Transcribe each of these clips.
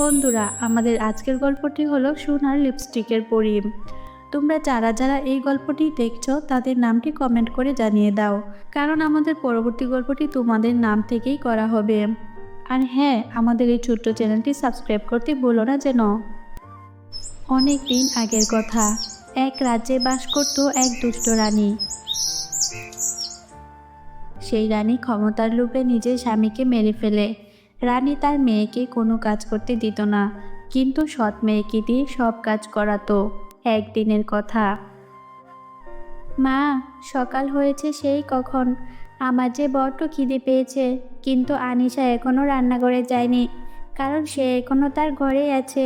বন্ধুরা, আমাদের আজকের গল্পটি হলো সোনার লিপস্টিকের পরী। তোমরা যারা যারা এই গল্পটি দেখছো তাদের নামটি কমেন্ট করে জানিয়ে দাও, কারণ আমাদের পরবর্তী গল্পটি তোমাদের নাম থেকেই করা হবে। আর হ্যাঁ, আমাদের এই ছোট্ট চ্যানেলটি সাবস্ক্রাইব করতে ভুলো না যেন। অনেক দিন আগের কথা, এক রাজ্যে বাস করত এক দুষ্ট রানী। সেই রানী ক্ষমতার লোভে নিজের স্বামীকে মেরে ফেলে। রানী তার মেয়েকে কোনো কাজ করতে দিত না, কিন্তু সৎ মেয়েকে দিয়ে সব কাজ করাতো। একদিনের কথা, মা, সকাল হয়েছে সেই কখন। আমার যে বড্ড খিদে পেয়েছে, কিন্তু আনিশা এখনও রান্নাঘরে যায়নি, কারণ সে এখনও তার ঘরেই আছে।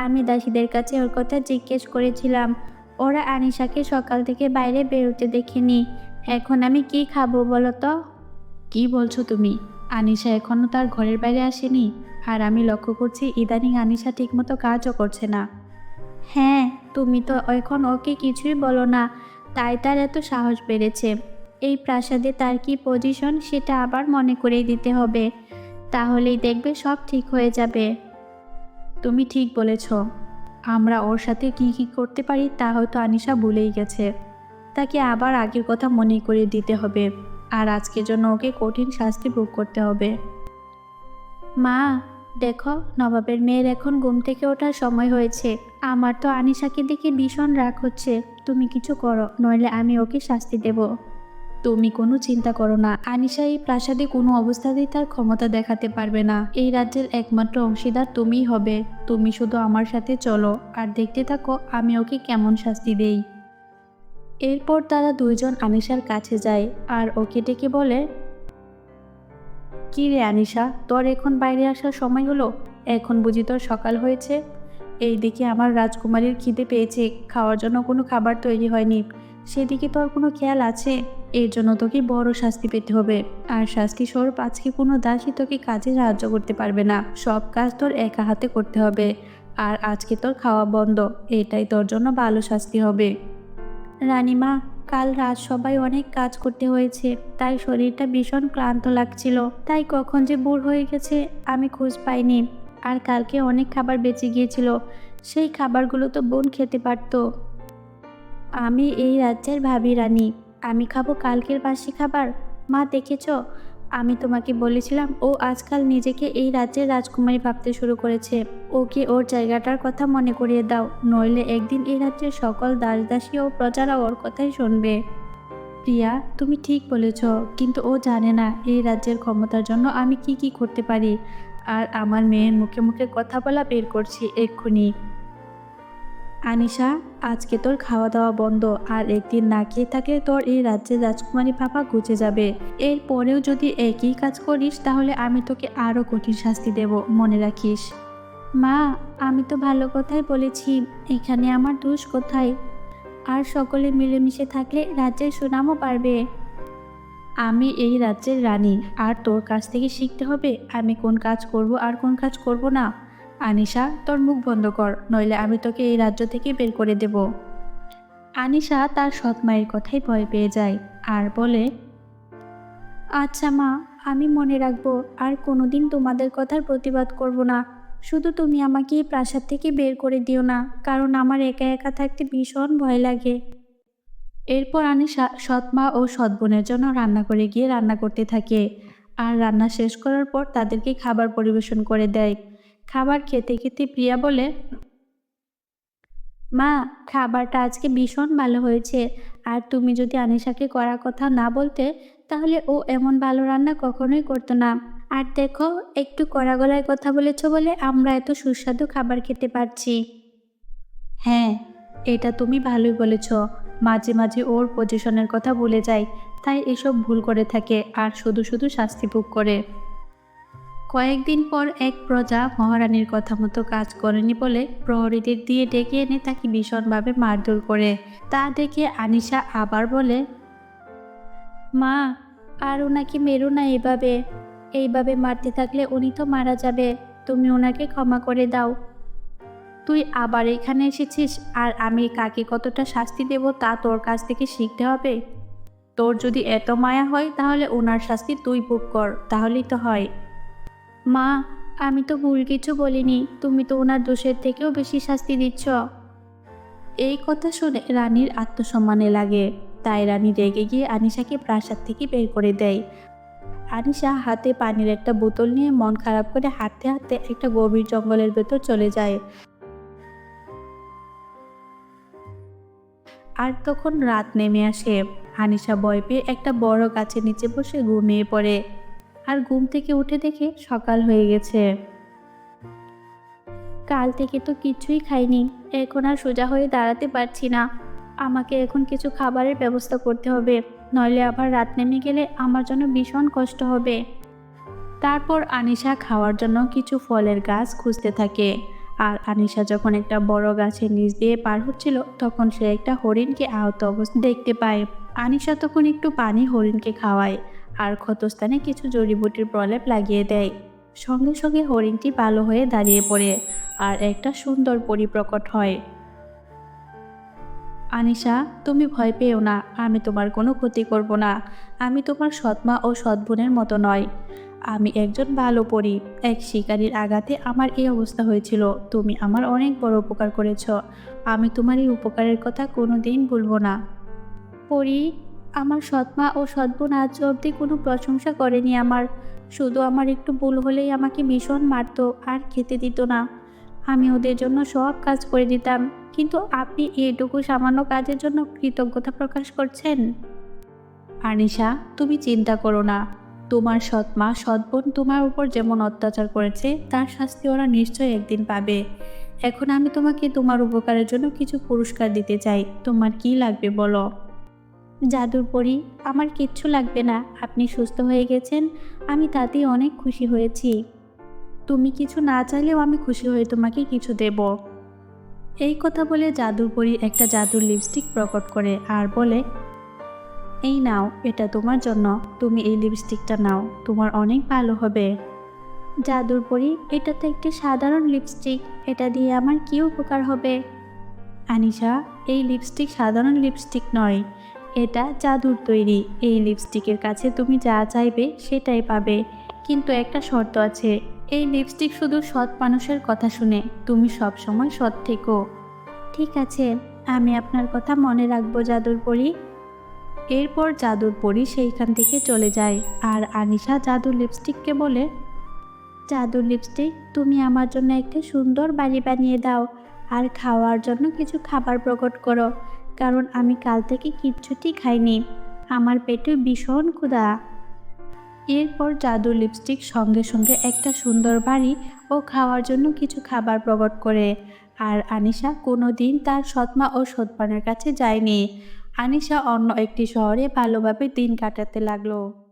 আমি দাসীদের কাছে ওর কথা জিজ্ঞেস করেছিলাম, ওরা আনিশাকে সকাল থেকে বাইরে বেরোতে দেখেনি। এখন আমি কি খাবো বলো তো? কি বলছো তুমি? আনিশা এখনো তার ঘরের বাইরে আসেনি? আর আমি লক্ষ্য করছি ইদানিং আনিশা ঠিকমতো কাজও করছে না। হ্যাঁ, তুমি তো এখন ওকে কিছুই বলো না, তাই তার এত সাহস বেড়েছে। এই প্রাসাদে তার কি পজিশন সেটা আবার মনে করিয়ে দিতে হবে, তাহলেই দেখবে সব ঠিক হয়ে যাবে। তুমি ঠিক বলেছ। আমরা ওর সাথে কি কি করতে পারি তা হয়তো আনিশা ভুলেই গেছে। তাকে আবার আগের কথা মনে করিয়ে দিতে হবে, আর আজকের জন্য ওকে কঠিন শাস্তি ভোগ করতে হবে। মা, দেখো, নবাবের মেয়ের এখন ঘুম থেকে ওঠার সময় হয়েছে। আমার তো আনিশাকে দেখে ভীষণ রাগ হচ্ছে। তুমি কিছু করো, নইলে আমি ওকে শাস্তি দেব। তুমি কোনো চিন্তা করো না, আনিশা এই প্রাসাদে কোনো অবস্থাতেই তার ক্ষমতা দেখাতে পারবে না। এই রাজ্যের একমাত্র অংশীদার তুমিই হবে। তুমি শুধু আমার সাথে চলো আর দেখতে থাকো আমি ওকে কেমন শাস্তি দেই। এরপর তারা দুইজন আনিশার কাছে যায় আর ওকে ডেকে বলে, কি রে আনিশা, তোর এখন বাইরে আসার সময় হলো? এখন বুঝি তোর সকাল হয়েছে? এই দিকে আমার রাজকুমারীর খিদে পেয়েছে, খাওয়ার জন্য কোনো খাবার তৈরি হয়নি। সেদিকে তোর কোনো খেয়াল আছে? এর জন্য তোকে বড় শাস্তি পেতে হবে। আর শাস্তি স্বরূপ আজকে কোনো দাসী তোকে কাজে সাহায্য করতে পারবে না, সব কাজ তোর একা হাতে করতে হবে। আর আজকে তোর খাওয়া বন্ধ, এটাই তোর জন্য ভালো শাস্তি হবে। রানীমা, কাল রাত সবাই অনেক কাজ করতে হয়েছে, তাই শরীরটা ভীষণ ক্লান্ত লাগছিল। তাই কখন যে ভোর হয়ে গেছে আমি খোঁজ পাইনি। আর কালকে অনেক খাবার বেঁচে গিয়েছিল, সেই খাবারগুলো তো বোন খেতে পারতো। আমি এই রাজ্যের ভাবি রানী, আমি খাবো কালকের বাসি খাবার? মা, দেখেছ, আমি তোমাকে বলেছিলাম ও আজকাল নিজেকে এই রাজ্যের রাজকুমারী ভাবতে শুরু করেছে। ওকে ওর জায়গাটার কথা মনে করিয়ে দাও, নইলে একদিন এই রাজ্যের সকল দাসদাসী ও প্রজারা ওর কথাই শুনবে। প্রিয়া, তুমি ঠিক বলেছ, কিন্তু ও জানে না এই রাজ্যের ক্ষমতার জন্য আমি কি কি করতে পারি। আর আমার মেয়ের মুখে মুখে কথা বলা বের করছি এক্ষুনি। আনিশা, আজকে তোর খাওয়া দাওয়া বন্ধ, আর একদিন না খেয়ে থাকলে তোর এই রাজ্যের রাজকুমারী ভাবা ঘুচে যাবে। এর পরেও যদি একই কাজ করিস তাহলে আমি তোকে আরও কঠিন শাস্তি দেব, মনে রাখিস। মা, আমি তো ভালো কথাই বলেছি, এখানে আমার দোষ কোথায়? আর সকলে মিলেমিশে থাকলে রাজ্যের সুনামও বাড়বে। আমি এই রাজ্যের রানী, আর তোর কাছ থেকে শিখতে হবে আমি কোন কাজ করব আর কোন কাজ করব না। আনিশা, তোর মুখ বন্ধ কর, নইলে আমি তোকে এই রাজ্য থেকে বের করে দেব। আনিশা তার সৎ মায়ের কথাই ভয় পেয়ে যায় আর বলে, আচ্ছা মা, আমি মনে রাখবো, আর কোনোদিন তোমাদের কথার প্রতিবাদ করব না। শুধু তুমি আমাকে এই প্রাসাদ থেকে বের করে দিও না, কারণ আমার একা একা থাকতে ভীষণ ভয় লাগে। এরপর আনিশা সৎ মা ও সৎ বোনের জন্য রান্না করে গিয়ে রান্না করতে থাকে। আর রান্না শেষ করার পর তাদেরকে খাবার পরিবেশন করে দেয়। খাবার খেতে খেতে প্রিয়া বলে, মা, খাবারটা আজকে ভীষণ ভালো হয়েছে। আর তুমি যদি আনিশাকে করার কথা না বলতে, তাহলে ও এমন ভালো রান্না কখনোই করতো না। আর দেখো, একটু কড়া গলায় কথা বলেছো বলে আমরা এত সুস্বাদু খাবার খেতে পারছি। হ্যাঁ, এটা তুমি ভালোই বলেছ। মাঝে মাঝে ওর পজিশনের কথা ভুলে যায়, তাই এসব ভুল করে থাকে আর শুধু শুধু শাস্তি ভোগ করে। কয়েকদিন পর এক প্রজা মহারানীর কথা মতো কাজ করেনি বলে প্রহরীদের দিয়ে ডেকে এনে তাকে ভীষণভাবে মারধর করে। তা দেখে আনিশা আবার বলে, মা, আর ওনাকে মেরো না এভাবে। এইভাবে মারতে থাকলে উনি তো মারা যাবে। তুমি ওনাকে ক্ষমা করে দাও। তুই আবার এখানে এসেছিস, আর আমি কাকে কতটা শাস্তি দেব তা তোর কাছ থেকে শিখতে হবে? তোর যদি এত মায়া হয় তাহলে ওনার শাস্তি তুই ভোগ কর, তাহলেই তো হয়। মা, আমি তো ভুল কিছু বলিনি, তুমি তো ওনার দোষের থেকেও বেশি শাস্তি দিচ্ছ। এই কথা শুনে রানীর আত্মসম্মানে লাগে, তাই রানী রেগে গিয়ে আনিশাকে প্রাসাদ থেকে বের করে দেয়। আনিশা হাতে পানির একটা বোতল নিয়ে মন খারাপ করে হাঁটতে হাঁটতে একটা গভীর জঙ্গলের ভেতর চলে যায়। আর তখন রাত নেমে আসে। আনিশা ভয় পেয়ে একটা বড় গাছের নিচে বসে ঘুমিয়ে পড়ে। আর ঘুম থেকে উঠে দেখে সকাল হয়ে গেছে। কাল থেকে তো কিছুই খাইনি, এখন আর সোজা হয়ে দাঁড়াতে পারছি না। আমাকে এখন কিছু খাবারের ব্যবস্থা করতে হবে, নইলে আবার রাত নেমে গেলে আমার জন্য ভীষণ কষ্ট হবে। তারপর আনিশা খাওয়ার জন্য কিছু ফলের গাছ খুঁজতে থাকে। আর আনিশা যখন একটা বড় গাছের নিচ দিয়ে পার হচ্ছিল, তখন সে একটা হরিণকে আহত অবস্থায় দেখতে পায়। আনিশা তখন একটু পানি হরিণকে খাওয়ায় আর ক্ষতস্থানে কিছু জড়িবুটির প্রলেপ লাগিয়ে দেয়। সঙ্গে সঙ্গে হরিণটি ভালো হয়ে দাঁড়িয়ে পড়ে আর একটা সুন্দর পরিপ্রকট হয়। আনিশা, তুমি ভয় পেও না, আমি তোমার কোনো ক্ষতি করব না। আমি তোমার সৎমা ও সৎবোনের মতো নয়। আমি একজন ভালো পরী। এক শিকারীর আঘাতে আমার এই অবস্থা হয়েছিল। তুমি আমার অনেক বড় উপকার করেছ। আমি তোমার এই উপকারের কথা কোনো দিন ভুলবো না। পরী, আমার সৎমা ও সৎবোন আজ অবধি কোনো প্রশংসা করেনি আমার। শুধু আমার একটু ভুল হলেই আমাকে ভীষণ মারতো আর খেতে দিত না। আমি ওদের জন্য সব কাজ করে দিতাম, কিন্তু আপনি এইটুকু সামান্য কাজের জন্য কৃতজ্ঞতা প্রকাশ করছেন? আনিশা, তুমি চিন্তা করো না। তোমার সৎমা সৎবোন তোমার উপর যেমন অত্যাচার করেছে, তার শাস্তি ওরা নিশ্চয়ই একদিন পাবে। এখন আমি তোমাকে তোমার উপকারের জন্য কিছু পুরস্কার দিতে চাই। তোমার কি লাগবে বলো? জাদুর পরী, আমার কিচ্ছু লাগবে না, আপনি সুস্থ হয়ে গেছেন, আমি তাতেই অনেক খুশি হয়েছি। তুমি কিছু না চাইলেও আমি খুশি হয়ে তোমাকে কিছু দেব। এই কথা বলে জাদুর পরী একটা জাদুর লিপস্টিক প্রকট করে আর বলে, এই নাও, এটা তোমার জন্য। তুমি এই লিপস্টিকটা নাও, তোমার অনেক ভালো হবে। জাদুর পরী, এটা তো একটি সাধারণ লিপস্টিক, এটা দিয়ে আমার কি উপকার হবে? আনিশা, এই লিপস্টিক সাধারণ লিপস্টিক নয়, এটা জাদুর তৈরি। এই লিপস্টিকের কাছে তুমি যা চাইবে সেটাই পাবে, কিন্তু একটা শর্ত আছে। এই লিপস্টিক শুধু সৎ মানুষের কথা শুনে, তুমি সব সময় সৎ থেকো। ঠিক আছে, আমি আপনার কথা মনে রাখবো জাদুর পরী। এরপর জাদুর পরী সেইখান থেকে চলে যায়। আর আনিশা জাদুর লিপস্টিককে বলে, জাদুর লিপস্টিক, তুমি আমার জন্য একটা সুন্দর বাড়ি বানিয়ে দাও আর খাওয়ার জন্য কিছু খাবার প্রকট করো, কারণ আমি কাল থেকে কিচ্ছুটি খাইনি, আমার পেটে ভীষণ ক্ষুধা। এরপর জাদুর লিপস্টিক সঙ্গে সঙ্গে একটা সুন্দর বাড়ি ও খাওয়ার জন্য কিছু খাবার প্রকট করে। আর আনিশা কোনো দিন তার সৎমা ও সৎবানের কাছে যায়নি। আনিশা অন্য একটি শহরে ভালোভাবে দিন কাটাতে লাগলো।